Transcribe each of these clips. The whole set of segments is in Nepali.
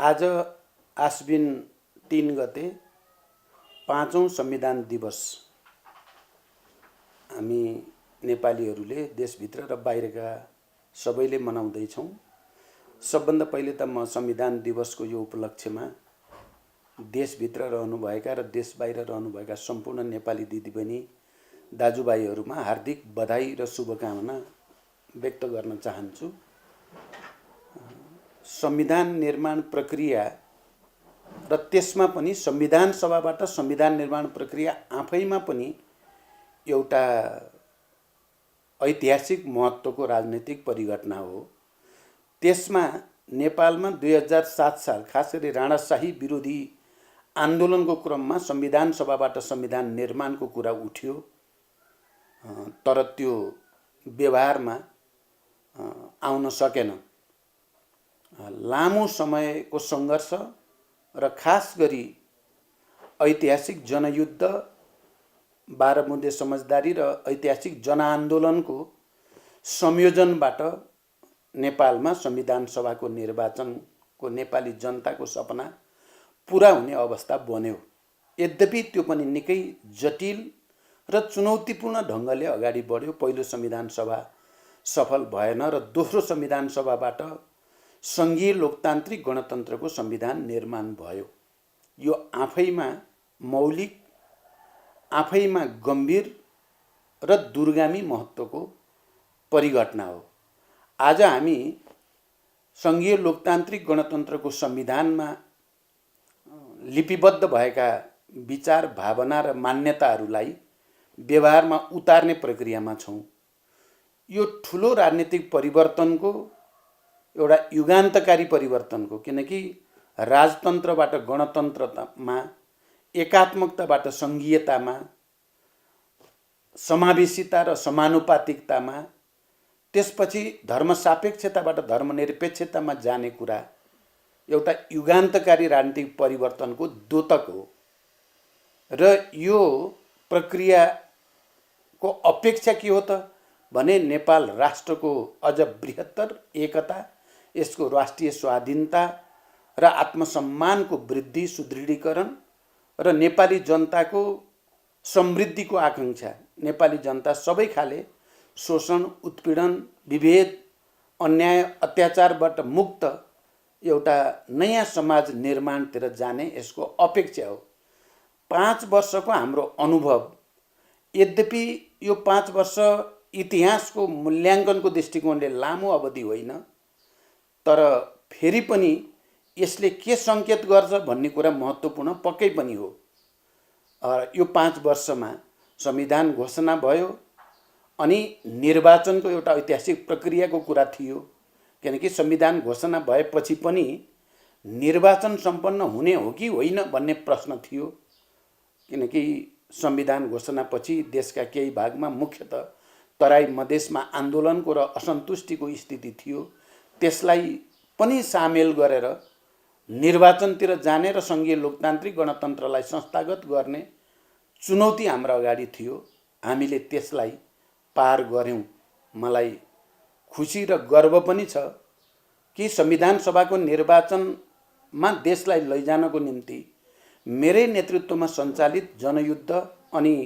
आज आश्विन 3 गते 5औं संविधान दिवस हामी नेपालीहरूले देशभित्र र बाहिरका सबैले मनाउँदैछौँ। सबभन्दा पहिले त म संविधान दिवसको यो उपलक्ष्यमा देशभित्र रहनुभएका र देश बाहिर रहनुभएका सम्पूर्ण नेपाली दिदीबहिनी दाजुभाइहरूमा हार्दिक बधाई र शुभकामना व्यक्त गर्न चाहन्छु। संविधान निर्माण प्रक्रिया र त्यसमा पनि संविधान सभाबाट संविधान निर्माण प्रक्रिया आफैमा पनि एउटा ऐतिहासिक महत्त्वको राजनीतिक परिघटना हो। त्यसमा नेपालमा 2007 साल खास गरी राणाशाही विरोधी आन्दोलनको क्रममा संविधान सभाबाट संविधान निर्माणको कुरा उठ्यो, तर त्यो व्यवहारमा आउन सकेन। लामो समयको सङ्घर्ष र खास गरी ऐतिहासिक जनयुद्ध, 12 बुँदे समझदारी र ऐतिहासिक जनआन्दोलनको संयोजनबाट नेपालमा संविधान सभाको निर्वाचनको नेपाली जनताको सपना पुरा हुने अवस्था बन्यो। यद्यपि त्यो पनि निकै जटिल र चुनौतीपूर्ण ढङ्गले अगाडि बढ्यो। पहिलो संविधान सभा सफल भएन र दोस्रो संविधान सभाबाट सङ्घीय लोकतान्त्रिक गणतन्त्रको संविधान निर्माण भयो। यो आफैमा मौलिक, आफैमा गम्भीर र दूरगामी महत्त्वको परिघटना हो। आज हामी सङ्घीय लोकतान्त्रिक गणतन्त्रको संविधानमा लिपिबद्ध भएका विचार, भावना र मान्यताहरूलाई व्यवहारमा उतार्ने प्रक्रियामा छौँ। यो ठुलो राजनीतिक परिवर्तनको, एउटा युगान्तकारी परिवर्तनको, किनकि राजतन्त्रबाट गणतन्त्रमा, एकात्मकताबाट सङ्घीयतामा, समावेशिता र समानुपातिकतामा, त्यसपछि धर्मसापेक्षताबाट धर्मनिरपेक्षतामा जाने कुरा एउटा युगान्तकारी राजनीतिक परिवर्तनको द्योतक हो। र यो प्रक्रियाको अपेक्षा के हो त भने नेपाल राष्ट्रको अझ बृहत्तर एकता, यसको राष्ट्रिय स्वाधीनता र आत्मसम्मानको वृद्धि, सुदृढीकरण र नेपाली जनताको समृद्धिको आकाङ्क्षा। नेपाली जनता सबै खाले शोषण, उत्पीडन, विभेद, अन्याय, अत्याचारबाट मुक्त एउटा नयाँ समाज निर्माणतिर जाने यसको अपेक्षा हो। 5 वर्षको हाम्रो अनुभव, यद्यपि यो 5 वर्ष इतिहासको मूल्याङ्कनको दृष्टिकोणले लामो अवधि होइन, तर फेरि पनि यसले के सङ्केत गर्छ भन्ने कुरा महत्त्वपूर्ण पक्कै पनि हो। यो 5 वर्षमा संविधान घोषणा भयो अनि निर्वाचनको एउटा ऐतिहासिक प्रक्रियाको कुरा थियो, किनकि संविधान घोषणा भएपछि पनि निर्वाचन सम्पन्न हुने हो कि होइन भन्ने प्रश्न थियो। किनकि संविधान घोषणापछि देशका केही भागमा, मुख्यतः तराई मधेसमा आन्दोलनको र असन्तुष्टिको स्थिति थियो। त्यसलाई पनि सामेल गरेर निर्वाचनतिर जाने र सङ्घीय लोकतान्त्रिक गणतन्त्रलाई संस्थागत गर्ने चुनौती हाम्रो अगाडि थियो। हामीले त्यसलाई पार गऱ्यौँ। मलाई खुसी र गर्व पनि छ कि संविधान सभाको निर्वाचनमा देशलाई लैजानको निम्ति मेरै नेतृत्वमा सञ्चालित जनयुद्ध अनि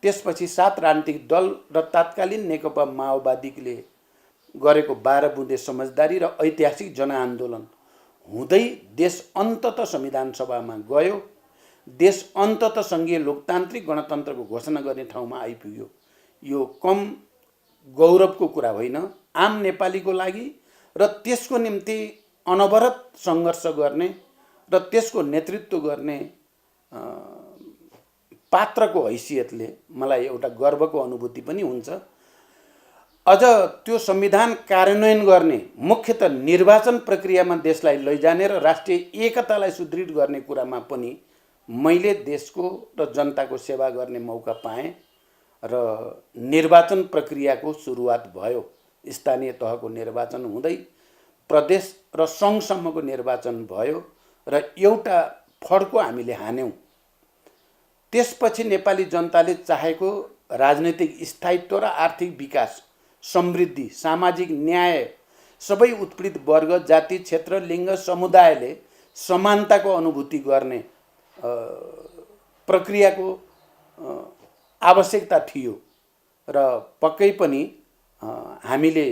त्यसपछि 7 राजनीतिक दल र तत्कालीन नेकपा माओवादीले गरेको 12 बुँदे समझदारी र ऐतिहासिक जनआन्दोलन हुँदै देश अन्ततः संविधान सभामा गयो। देश अन्ततः सङ्घीय लोकतान्त्रिक गणतन्त्रको घोषणा गर्ने ठाउँमा आइपुग्यो। यो कम गौरवको कुरा होइन आम नेपालीको लागि र त्यसको निम्ति अनवरत सङ्घर्ष गर्ने र त्यसको नेतृत्व गर्ने पात्रको हैसियतले मलाई एउटा गर्वको अनुभूति पनि हुन्छ। अझ त्यो संविधान कार्यान्वयन गर्ने, मुख्यतः निर्वाचन प्रक्रियामा देशलाई लैजाने र राष्ट्रिय एकतालाई सुदृढ गर्ने कुरामा पनि मैले देशको र जनताको सेवा गर्ने मौका पाएँ र निर्वाचन प्रक्रियाको सुरुवात भयो। स्थानीय तहको निर्वाचन हुँदै प्रदेश र सङ्घसम्मको निर्वाचन भयो र एउटा फड्को हामीले हान्यौँ। त्यसपछि नेपाली जनताले चाहेको राजनैतिक स्थायित्व र आर्थिक विकास, समृद्धि, सामाजिक न्याय सबै उत्पीडित वर्ग, जाति, क्षेत्र, लिङ्ग, समुदायले समानताको अनुभूति गर्ने प्रक्रियाको आवश्यकता थियो र पक्कै पनि हामीले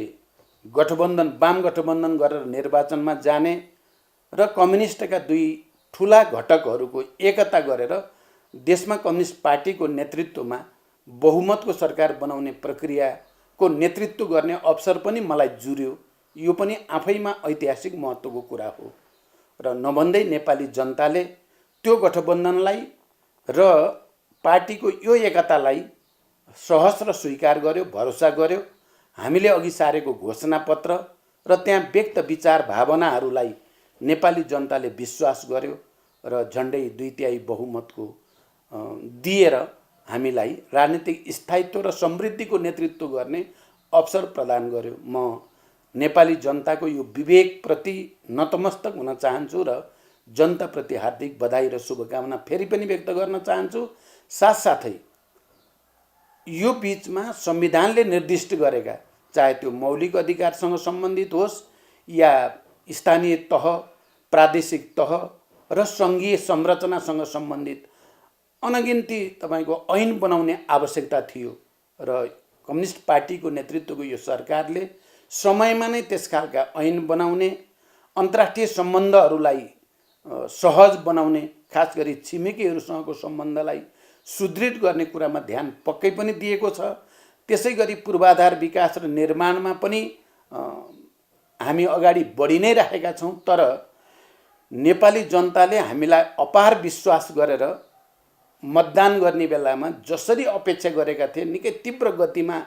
गठबन्धन, वाम गठबन्धन गरेर निर्वाचनमा जाने र कम्युनिस्टका दुई ठुला घटकहरूको एकता गरेर देशमा कम्युनिस्ट पार्टीको नेतृत्वमा बहुमतको सरकार बनाउने प्रक्रियाको नेतृत्व गर्ने अवसर पनि मलाई जुर्यो। यो पनि आफैमा ऐतिहासिक महत्त्वको कुरा हो र नभन्दै नेपाली जनताले त्यो गठबन्धनलाई र पार्टीको यो एकतालाई सहस्र स्वीकार गर्यो, भरोसा गर्यो। हामीले अघि सारेको घोषणापत्र र त्यहाँ व्यक्त विचार भावनाहरूलाई नेपाली जनताले विश्वास गर्यो र झन्डै 2/3 बहुमतको दिएर हामीलाई राजनीतिक स्थायित्व र समृद्धिको नेतृत्व गर्ने अवसर प्रदान गर्यो। म नेपाली जनताको यो विवेकप्रति नतमस्तक हुन चाहन्छु र जनताप्रति हार्दिक बधाई र शुभकामना फेरि पनि व्यक्त गर्न चाहन्छु। साथसाथै यो बिचमा संविधानले निर्दिष्ट गरेका, चाहे त्यो मौलिक अधिकारसँग सम्बन्धित होस् या स्थानीय तह, प्रादेशिक तह र सङ्घीय संरचनासँग सम्बन्धित अनगिन्ती तपाईँको ऐन बनाउने आवश्यकता थियो र कम्युनिस्ट पार्टीको नेतृत्वको यो सरकारले समयमा नै त्यस खालका ऐन बनाउने, अन्तर्राष्ट्रिय सम्बन्धहरूलाई सहज बनाउने, खास गरी छिमेकीहरूसँगको सम्बन्धलाई सुदृढ गर्ने कुरामा ध्यान पक्कै पनि दिएको छ। त्यसै गरी पूर्वाधार विकास र निर्माणमा पनि हामी अगाडि बढी नै राखेका छौँ। तर नेपाली जनताले हामीलाई अपार विश्वास गरेर मतदान गर्ने बेलामा जसरी अपेक्षा गरेका थिए निकै तीव्र गतिमा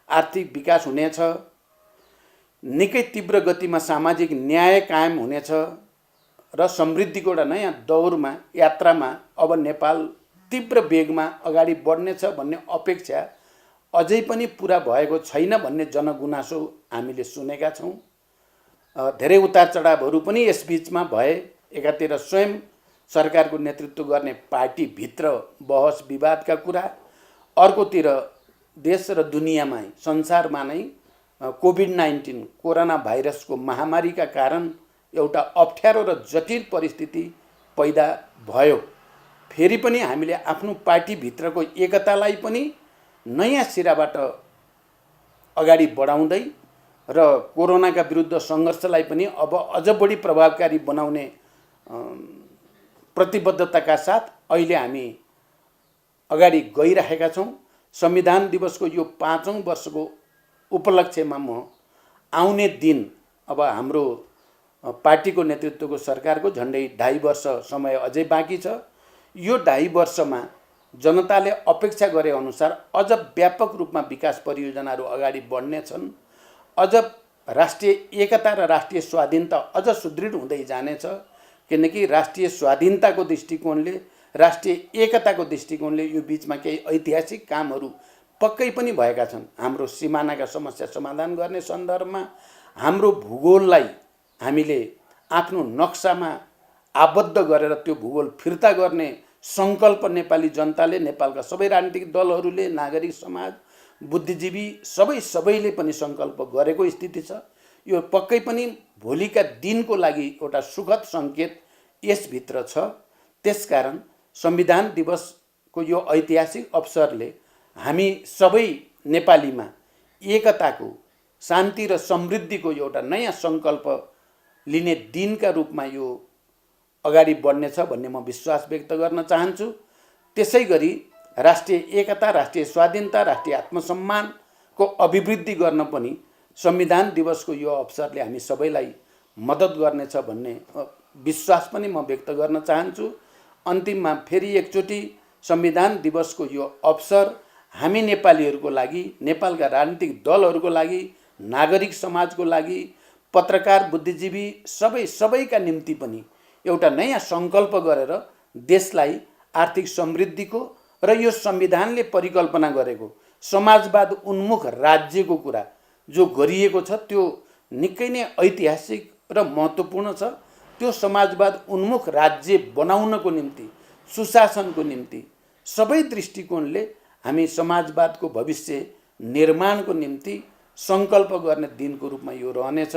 आर्थिक विकास हुनेछ, निकै तीव्र गतिमा सामाजिक न्याय कायम हुनेछ र समृद्धिको एउटा नयाँ दौरमा, यात्रामा अब नेपाल तीव्र वेगमा अगाडि बढ्नेछ भन्ने अपेक्षा अझै पनि पुरा भएको छैन भन्ने जनगुनासो हामीले सुनेका छौँ। धेरै उतार चढावहरू पनि यसबीचमा भए। एकातिर स्वयं सरकारको नेतृत्व गर्ने पार्टीभित्र बहस विवादका कुरा, अर्कोतिर देश र दुनियाँमा, संसारमा नै कोभिड-19 कोरोना भाइरसको महामारीका कारण एउटा अप्ठ्यारो र जटिल परिस्थिति पैदा भयो। फेरि पनि हामीले आफ्नो पार्टीभित्रको एकतालाई पनि नयाँ सिराबाट अगाडि बढाउँदै र कोरोनाका विरुद्ध सङ्घर्षलाई पनि अब अझ बढी प्रभावकारी बनाउने प्रतिबद्धताका साथ अहिले हामी अगाडि गइरहेका छौँ। संविधान दिवसको यो 5औं वर्षको उपलक्ष्यमा म आउने दिन, अब हाम्रो पार्टीको नेतृत्वको सरकारको झन्डै 2.5 वर्ष समय अझै बाँकी छ। यो 2.5 वर्षमा जनताले अपेक्षा गरे अनुसार अझ व्यापक रूपमा विकास परियोजनाहरू अगाडि बढ्नेछन्। अझ राष्ट्रिय एकता र राष्ट्रिय स्वाधीनता अझ सुदृढ हुँदै जानेछ। किनकि राष्ट्रिय स्वाधीनताको दृष्टिकोणले, राष्ट्रिय एकताको दृष्टिकोणले यो बिचमा केही ऐतिहासिक कामहरू पक्कै पनि भएका छन्। हाम्रो सिमानाका समस्या समाधान गर्ने सन्दर्भमा हाम्रो भूगोललाई हामीले आफ्नो नक्सामा आबद्ध गरेर त्यो भूगोल फिर्ता गर्ने सङ्कल्प नेपाली जनताले, नेपालका सबै राजनीतिक दलहरूले, नागरिक समाज, बुद्धिजीवी सबैले पनि सङ्कल्प गरेको स्थिति छ। यो पक्कै पनि भोलिका दिनको लागि एउटा सुखद सङ्केत यसभित्र छ। त्यसकारण संविधान दिवसको यो ऐतिहासिक अवसरले हामी सबै नेपालीमा एकताको, शान्ति र समृद्धिको एउटा नयाँ सङ्कल्प लिने दिनका रूपमा यो अगाडि बढ्नेछ भन्ने म विश्वास व्यक्त गर्न चाहन्छु। त्यसै गरी राष्ट्रिय एकता, राष्ट्रिय स्वाधीनता, राष्ट्रिय आत्मसम्मानको अभिवृद्धि गर्न पनि संविधान दिवसको यो अवसरले हामी सबैलाई मद्दत गर्नेछ भन्ने विश्वास पनि म व्यक्त गर्न चाहन्छु। अन्तिममा फेरि एकचोटि संविधान दिवसको यो अवसर हामी नेपालीहरूको लागि, नेपालका राजनीतिक दलहरूको लागि, नागरिक समाजको लागि, पत्रकार, बुद्धिजीवी सबैका निम्ति पनि एउटा नयाँ सङ्कल्प गरेर देशलाई आर्थिक समृद्धिको र यो संविधानले परिकल्पना गरेको समाजवाद उन्मुख राज्यको कुरा जो गरिएको छ त्यो निकै नै ऐतिहासिक र महत्त्वपूर्ण छ। त्यो समाजवाद उन्मुख राज्य बनाउनको निम्ति, सुशासनको निम्ति सबै दृष्टिकोणले हामी समाजवादको भविष्य निर्माणको निम्ति सङ्कल्प गर्ने दिनको रूपमा यो रहनेछ।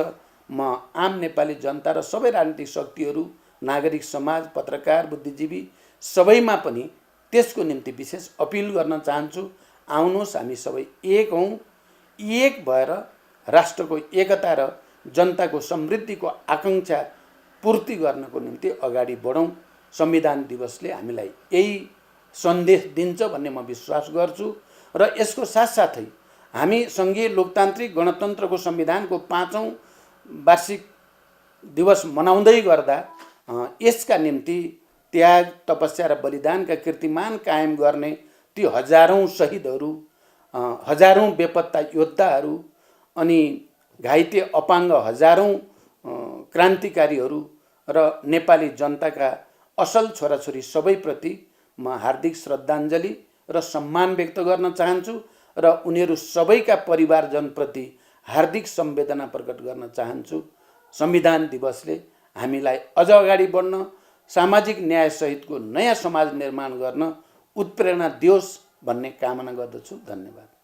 म आम नेपाली जनता र सबै राजनीतिक शक्तिहरू, नागरिक समाज, पत्रकार, बुद्धिजीवी सबैमा पनि त्यसको निम्ति विशेष अपिल गर्न चाहन्छु। आउनुहोस्, हामी सबै एक हौँ, एक भएर राष्ट्रको एकता र जनताको समृद्धिको आकाङ्क्षा पूर्ति गर्नको निम्ति अगाडि बढौँ। संविधान दिवसले हामीलाई यही सन्देश दिन्छ भन्ने म विश्वास गर्छु। र यसको साथसाथै हामी सङ्घीय लोकतान्त्रिक गणतन्त्रको संविधानको 5औं वार्षिक दिवस मनाउँदै गर्दा यसका निम्ति त्याग, तपस्या र बलिदानका कीर्तिमान कायम गर्ने ती हजारौं शहीदहरू, हजारौं बेपत्ता योद्धाहरू अनि घाइते अपाङ्ग हजारौं क्रान्तिकारीहरू र नेपाली जनताका असल छोराछोरी सबैप्रति म हार्दिक श्रद्धाञ्जली र सम्मान व्यक्त गर्न चाहन्छु र उनीहरू सबैका परिवारजनप्रति हार्दिक संवेदना प्रकट गर्न चाहन्छु। संविधान दिवसले हामीलाई अझ अगाडि बढ्न, सामाजिक न्यायसहितको नयाँ समाज निर्माण गर्न उत्प्रेरणा दियोस् भन्ने कामना गर्दछु। धन्यवाद।